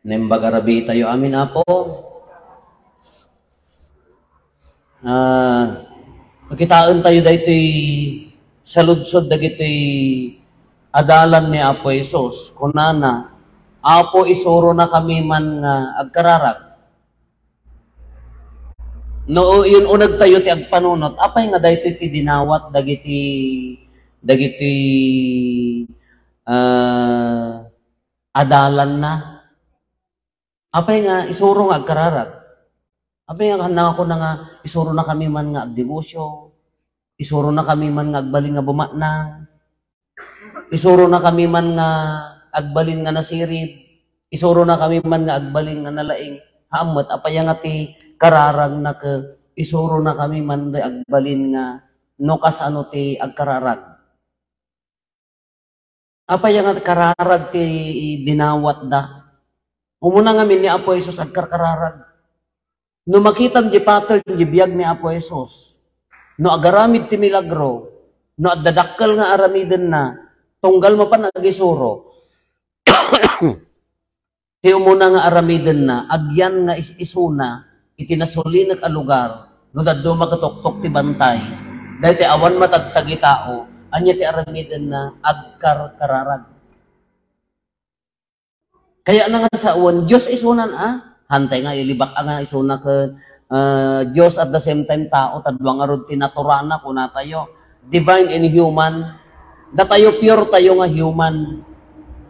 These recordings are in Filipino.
Nembag arabi tayo amin apo. Makitaan tayo dahito sa ludsod dagiti adalan ni Apo Isos. Kunana, Apo isuro na kami man nga agkararag. No, yun unag tayo ti agpanunot. Apay nga dahito ti dinawat dagiti adalan na. Apay nga isuro nga agkararag. Apay nga hanang ako na nga isuro na kami man nga agdegosyo. Isuro na kami man nga agbalin nga bumatnang. Isuro na kami man nga agbalin nga nasirid. Isuro na kami man nga agbalin nga nalaing. Haamot apay nga ti kararag na ka isuro na kami man da agbalin nga no kasano ti agkararag. Apay nga kararag ti dinawat da. Umuna nga ni Apo Jesus agkararag. No makitam di pattern di biyag ni Apo Jesus. No agaramid ti milagro. No adadakkel nga aramiden na. Tunggal mo pa nagisuro. Ti umuna nga aramiden na. Agyan nga isuna. Itinasulinak a lugar. No daddo makatuktok ti bantay. Dahil ti awan matagtagi tao. Anya ti aramiden na agkararag. Kaya na nga sa uwan, Diyos isunan hantay nga ilibak nga isuna ka Diyos at the same time tao tadwa nga rod tinaturana kuna tayo divine and human da tayo pure tayo nga human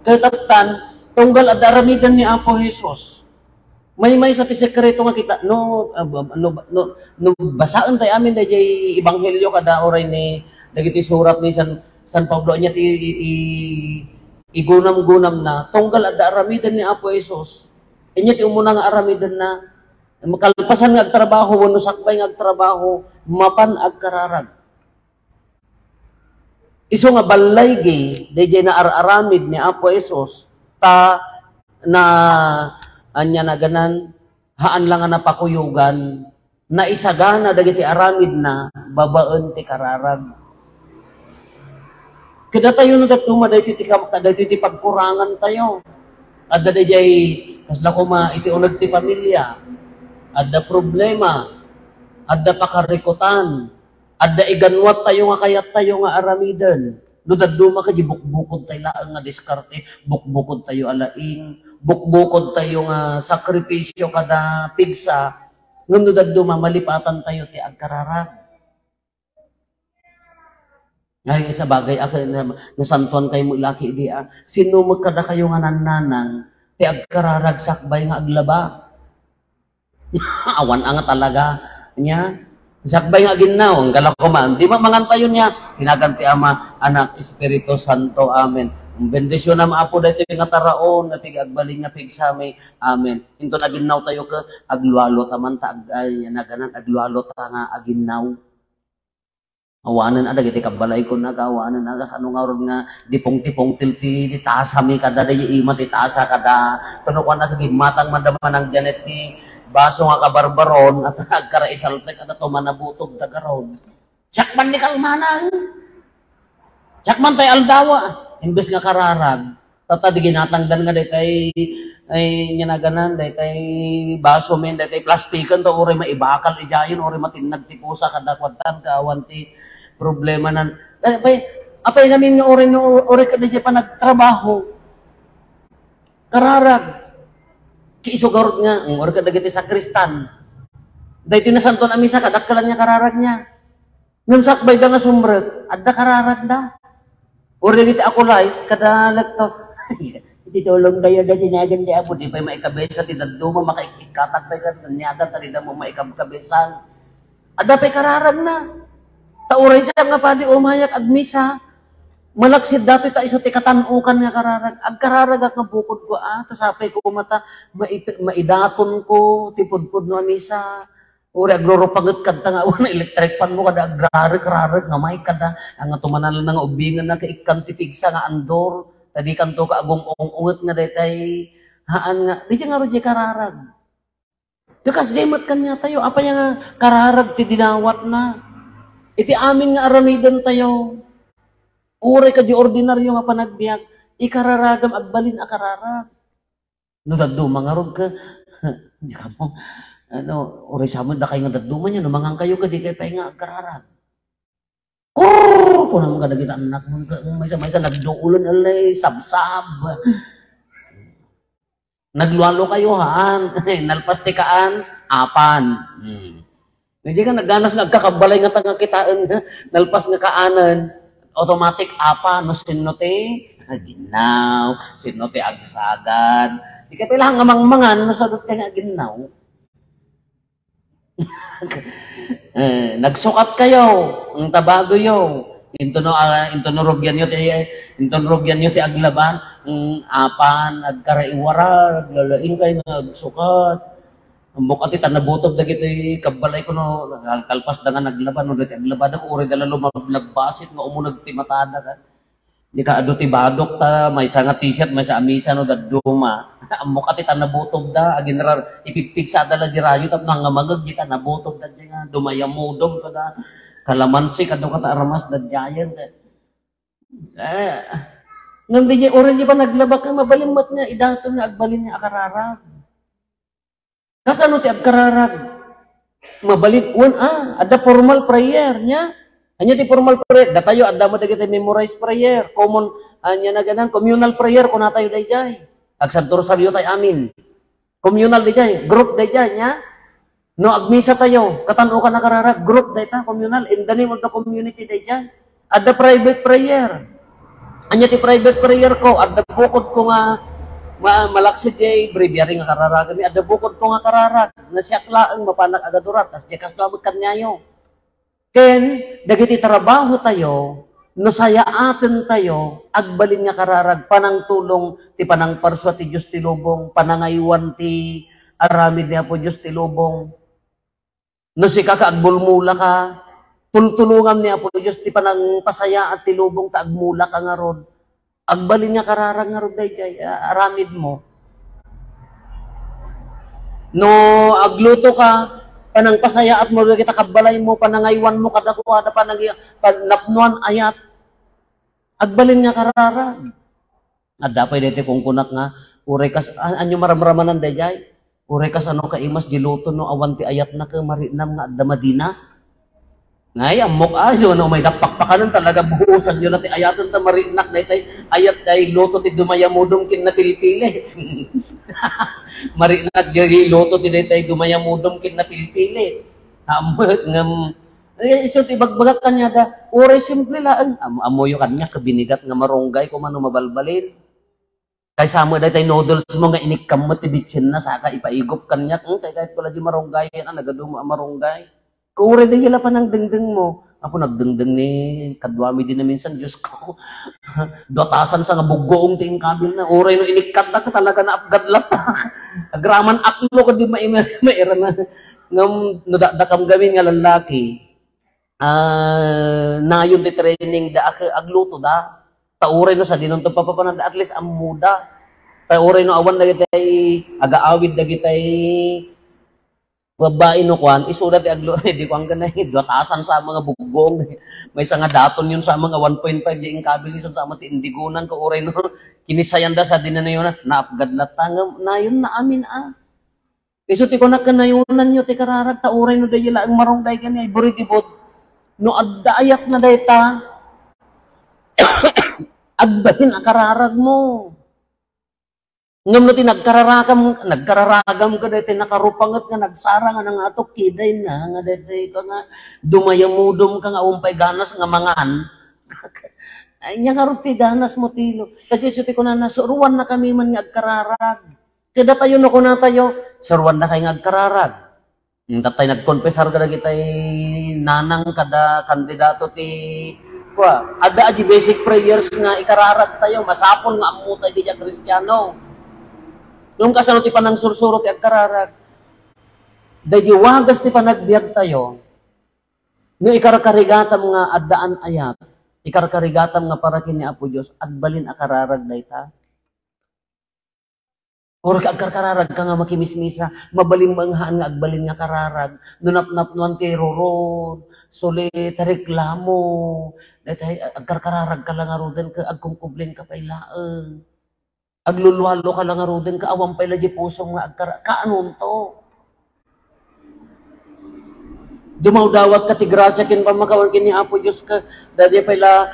kaya tatan tunggal at aramidan ni Apo Jesus may sa ti sekreto nga kita no basaan tayo amin da jay ebanghelyo kada oray ni dagiti surat ni San Pablo niya ti igunam-gunam na tunggal at aramidan ni Apo Jesus. Inya ti umuna nga aramidan na makalpasan nga agtrabaho wano sakbay nga agtrabaho mapan agkararag. Iso nga balay gi DJ na aramid ni Apo Jesus ta na anya na ganan haan lang nga napakuyugan na isagana dagiti aramid na babaen ti kararag. Kada tayo na datuma dahiti ti pagkurangan tayo. Adda dayjay kasla kuma iti unag ti pamilya. Adda problema. Adda pakarikutan. Adda iganwat tayo nga kayat tayo nga aramidan. No daduma ka di bukbukod tayo laang nga diskarte. Bukbukod tayo alaing. Bukbukod tayo nga sakripisyo kada pigsa. No daduma malipatan tayo ti agkararag. Ngayon sa bagay ako nasantuan kayo mo laki di sino magkada kayo nga nananang ti agkararag sakbay nga aglaba. Awan nga talaga niya. Sakbay nga ginaw ang galak ko man. Di ba mangantayon niya tinaganti Ama, Anak, Espiritu Santo. Amen. Bendisyon na maapo dahito nga taraon nga tig-agbaling nga pigsami. Amen. Into na ginaw tayo ka aglualo taman ta naganan aglualo ta nga aginaw. Awanan ada giti kabalay ko nagawanan aga sa anong aron nga dipong-tipong tilti di tasami kada day ima ti tasa kada tunukan na kagimatang mandaman ang janet ti baso nga kabarbaron at agkaraisaltek at tumanabutog dagaron. Sakman ni kalmanang. Sakman tay aldawa imbes nga kararag. Tata di ginatangdan nga day ay nyanaganan day baso men day plastikan to ore maibakal ijayon ore matinag ti pusa kada kwatan kaawan ti problema nan apay namin nga ore kada di pa nagtrabaho kararag kiisugarot nga ore kada giti sakristan dahito na santo na misa kadakkalan niya kararag niya ngam sakbay da nga sumrek adda kararag da ore giti akulay kada nagto itulong kayo da tinagan di apo di pa maikabesa ti daduma makaikatak pa ka nyada talida mo maikabkabesan adda pay kararag na tauray siya nga padi umayak agmisa. Malaksid dato ta iso ti katanukan nga kararag. Agkararag nga bukod ko kasapay ko mata maidaton ko ti pudpud no misa. Uri agrorupaget kadta nga una electric pan mo kada agrarag nga may kada ang tumanan nga ubingan na kaikan ti pigsa nga andor. Tadi kanto ka agong unget nga daytay haan nga di nga ro kararag. Dukas jemot kanya tayo apa nga kararag ti dinawat na. Iti amin nga aramidan tayo. Ure ka di ordinaryo nga panagbiag. ikararagam agbalin akararag. No daduma nga rod ka, di ka mo, oray sa mo, da kayo nga daduma niya, numangang kayo ka, di kayo pa nga agkararag. Kung naman ka nagita anak mo, may isa nagduulan, alay, sabsab. Naglualo kayo, haan, nalpastikaan, apan. Hindi ka nagganas nagkakabalay nga tanga kitaan, nalpas nga kaanan, automatic apa, no sinote, ginaw, sinote agsagan. Di ka pala nga mangmangan, nasadot ka nga ginaw. Nagsukat kayo, ang tabago yo. Intonurogyan nyo ti aglaban, apan, agkaraiwara, lalaing kayo nagsukat. Ang bukati tanabutob da gito'y kabalay ko no, kalpas da nga naglaban, no, dati aglaban ako, uri dala lumagbasit, no, umunag ti matada ka. Di ka ado ti badok ta, may isa nga t-shirt, may isa amisa, no, daduma. Ang bukati tanabutob da, aginrar, ipipig sa dala di rayo, tap nga magag, di tanabutob da, di nga, dumayamudom ka da, kalamansi, kado ka ta aramas, da jayan ka. Ngam di uri di pa naglabak ka, mabalimmat niya, idato niya, agbalin niya, akararag. Kasano ti agkararag? Mabalin, ada formal prayer niya. Anya ti formal prayer. Datayo, ada mo dagiti memorize prayer. Common, anya na ganan, communal prayer, kung natayo dayjay. Agsanto rosaryo tayo amin. Communal dayjay, group dayjay niya. No, agmisa tayo, katano ka nakararag, group dayta, communal, in the name of the community dayjay. Ada private prayer. Anya ti private prayer ko, ada bukod ko nga, malaksid jay breviary nga kararag mi adda bukod ko nga kararag na siya klaang mapanak agadurat kas jekas labot kanyayo ken dagiti trabaho tayo no saya aten tayo agbalin nga kararag panang tulong ti panang parswa ti Dios ti lubong panangaywan ti aramid ni Apo Dios ti lubong no si kakaagbolmula ka tultulungan ni Apo Dios ti panang pasaya at ti lubong ta agmula ka nga rod agbalin nga kararag nga roday jay, aramid mo. No, agluto ka, panang pasaya at mo, kita kabalay mo, panangaywan mo, kadakuha, panapnuan ayat, agbalin nga kararag. At dapat dito kung kunak nga, uray kas, anyo maramramanan day jay, uray kas ano ka imas, diluto no, awanti ayat na ka, marinam nga, adda madina. Ngay, amok ayo, no, may napakpakanan talaga buhusan nyo natin ayatan ta marinak na itay, ayat ay loto ti dumayamudong kin na pilpili. Marinak di loto ti itay dumayamudong kin na pilpili. Amok, ngam, iso ti bagbagak kanya da, oray simple lang, amoyo kanya, kabinigat nga maronggay, kung ano mabalbalin. Kaysa mo dahil noodles mo nga inikam mo, tibitsin na, saka ipaigop kanya, kahit pala di maronggay yan, nagaduma maronggay. Kung uri din pa ng dengdeng mo, ako nagdengdeng ni kadwami din na minsan, Diyos ko, dotasan sa nga bugoong ting kabil na, uray no inikat na ka talaga na apgadlat na, agraman aklo ko di maira na, ngam nadakam gamin nga lalaki, na yun di training da agluto da, tauray no sa dinunto papapanan, at least amuda, tauray no awan na gitay, agaawid na gitay, babae no kwan isuda ti aglo di ko ang ganay dotasan sa mga bugong may nga daton yun sa mga 1.5 di kabilison sa mga indigunan ko oray no kinisayan da sa dinanayon na apgadlat tangam na yun na amin iso ti ko nakanayunan nyo ti kararag ta oray no dayila ang marongday kani ay buritibot no addayat na dayta agbahin akararag mo. Ngam no ti nagkararagam ka dati nakarupangat nga nagsara nga nang atok kiday na nga dati ka nga dumayamudom ka nga umpay ganas nga mangan. Ay nya nga ti ganas mo tilo. Kasi suti ko na nasuruan na kami man nga agkararag. Kada tayo no kuna tayo, suruan na kay nga agkararag. Tatay nagkonfessar ka kitay nanang kada kandidato ti ada aji basic prayers nga ikararag tayo masapol nga amutay di Kristiyano. Nung kasano ti panang sursuro ti agkararag, dahil wagas ti panagbiag tayo, nung ikarkarigatam nga addaan ayat, ikarkarigatam nga para kini Apo Diyos, agbalin akararag na ita. Or agkararag ka nga makimismisa, mabalimbanghaan nga agbalin nga kararag, nunap-napnuan ti rurod, sulit reklamo. Dahil agkarkararag ka lang nga roden ka, agkumkublin ka pailaan. Aglulwalo ka lang nga roden ka, awang paila di pusong nga kaanon to. Dumaw-dawat ka ti grasya kin pamakawan kin ni Apo Diyos ka, dahil paila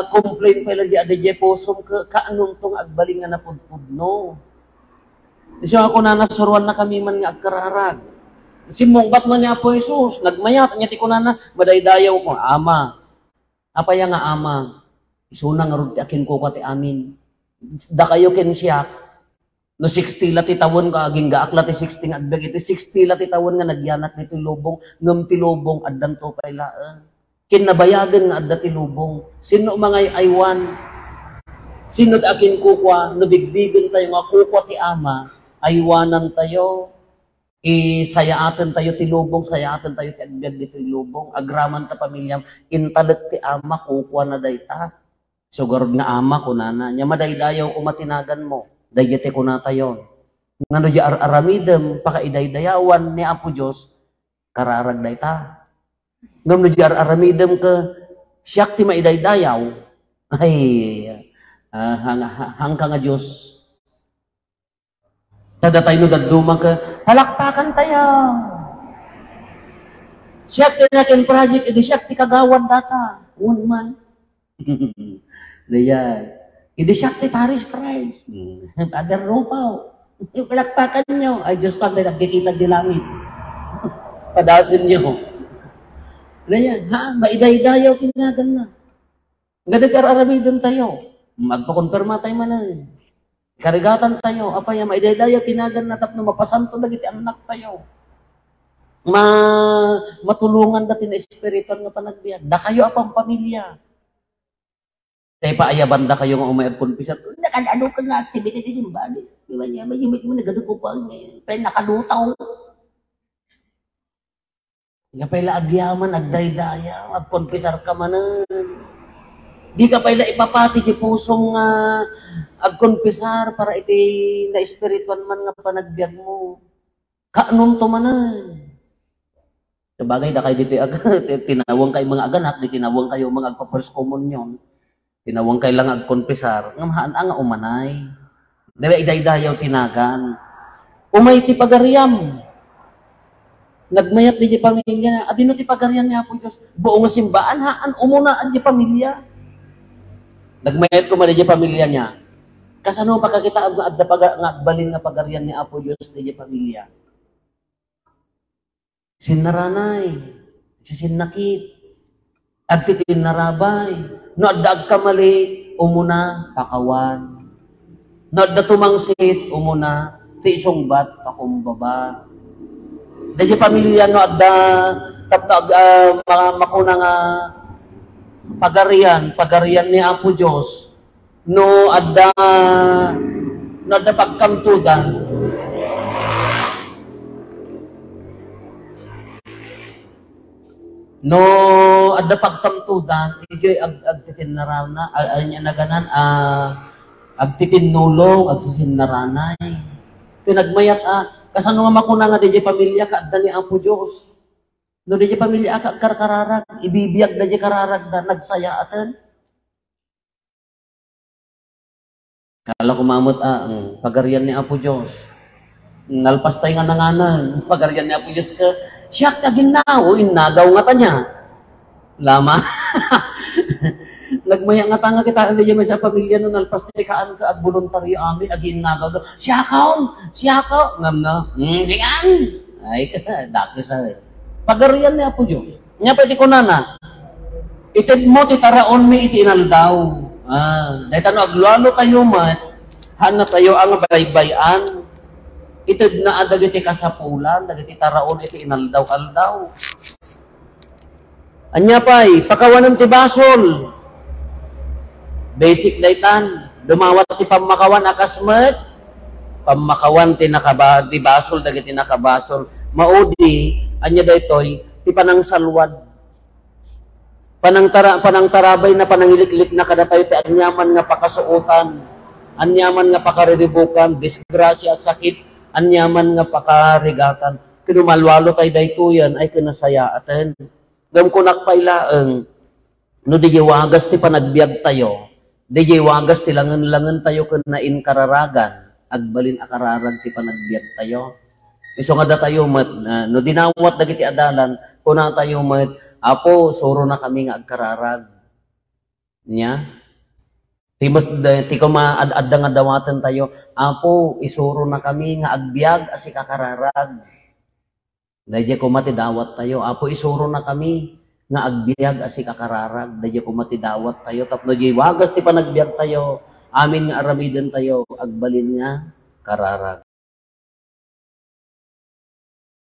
complain paila di adye pusong ka, kaanon tong agbaling nga napudpudno. Siya ako na nasuruan na kami man nga agkararag. Simungbat man niya po Jesus, nagmayat, niya ti ko na madaydayaw ko, Ama, apaya nga Ama, isuna nga rugti akin ko ti amin. Da kayo ken siya, no 60 lati tawon ka, aging gaak lati 60 nga agdag, iti 60 lati tawon nga nagyanak nito lubong, ngam ti lubong, addan to pailaan. Kinabayagan nga adda ti lubong. Sino mga aywan? Sino akin kukwa, nabigbigan tayo nga kukwa ti Ama, aywanan tayo, sayaaten tayo ti lubong, sayaaten tayo ti agbyag dito lubong, agraman ta pamilyam, intalet ti Ama, kukwa na dayta. Sugarod nga Ama ko nana, nya madaydayaw o matinagan mo, dayete ko na tayo. Ngano di aramidem, pakaidaydayawan ni Apo Diyos, kararag dayta. Ngano di aramidem ka, siyak ti maidaydayaw, ay, hangka nga Diyos. Tada tayo no dadumang ka, halakpakan tayo. Siyak ti nakin project, edi siyak ti kagawan data. Man. Dayan. Edi siyak ti Paris Prize. Father Rupaw. Halakpakan nyo. Ay, Diyos ko, nagkikita di langit. Padasin nyo. Dayan. Maidaydayaw tinagan na. Ganda kararamidon tayo. Magpakonfirma tayo man. Karigatan tayo, apaya maidaydayaw tinagan na tapno mapasanto lagi ti anak tayo. Matulungan dati na espiritual nga panagbiag. Da kayo apang pamilya. Tayo pa ayaban da kayo nga umayag konfisat. Nakadano ka nga activity ti simbahan. Di ba niya, may nagano ko pa ngayon. Pero nakalutaw. Nga pala agyaman, agdaydayaw, agkonfisar ka manan. Di ka pala ipapati di pusong agkonfisar para iti na espiritual man nga panagbiag mo. Kaanon to manan. Sabagay da kayo dito tinawang kayo mga aganak, di tinawang kayo mga agpa-first communion. Tinawang kayo lang agkonfisar. Ngamahaan nga umanay. Diba idaydayaw tinagan. Umay ti pagariam. Nagmayat di pamilya na. Adino ti pagariam niya po Diyos. Buong simbaan haan umunaan di pamilya. Nagmayat ko man di pamilya niya. Kasano pa kakita agbalin nga pagarian ni Apo Diyos di pamilya. Sinaranay, sisinakit, agtitin narabay, no adda agkamali, umuna, pakawan. No adda tumangsit, umuna, ti isungbat, pakumbaba. Di pamilya no adda, mga makuna nga, pagarian ni Apo Diyos, no adda pagkamtudan, no adda pagkamtudan, ijoy agtitinaraw na, anya na ganan, agtitinulong, agsisinnaranay. Pinagmayat kasano nga makuna nga di pamilya ka adda ni Apo Diyos. No di pamilya ka karkararag, ibibiyag na di kararag na nagsaya atan. Kala kumamot ang pagarian ni Apo Diyos. Nalpas tayo nga nanganan, pagarian ni Apo Diyos ka, siya ka ginaw, inagaw nga ta niya. Lama. Nagmaya nga tanga kita, hindi niya sa pamilya no, nalpas tayo kaan ka, ag voluntaryo amin, ag inagaw ka, siya ka, ngam na, diyan. Ay, dako sa pagarian ni Apo Diyos. Nya pwede ko na. Itid mo, titaraon mi, iti inaldaw. Dahil tano, aglalo tayo mat, hana tayo ang baybayan. Itid na adagiti kasapulan, dagiti taraon, iti inaldaw-aldaw. Anya pa'y, pakawanan ti basol. Basic daytan, dumawat ti pamakawan akasmet, pamakawan ti basol, dagiti nakabasol. Maudi, anya daytoy, ti panang salwad. Panang tarabay na panangiliklik na kada tayo ti anyaman nga pakasuotan, anyaman nga pakariribukan, disgrasya at sakit, anyaman nga pakarigatan. Kinumalwalo tayo daytoyan ay kinasayaaten. Gam ko nakpailaeng, no di wagas ti panagbiag tayo, di wagas ti langan-langan tayo kun nain kararagan, agbalin akararag ti panagbiag tayo. Iso nga da tayo mat, no dinawat dagiti adalan, kuna tayo mat, apo, suro na kami nga agkararag. Nya? Ti ko maad-adda nga dawatan tayo, apo, isuro na kami nga agbiag asi kakararag. Dahil ko matidawat tayo, apo, isuro na kami nga agbiag asi kakararag. Dahil ko matidawat tayo, tapno di wagas ti panagbiag tayo, amin nga aramiden tayo, agbalin nga kararag.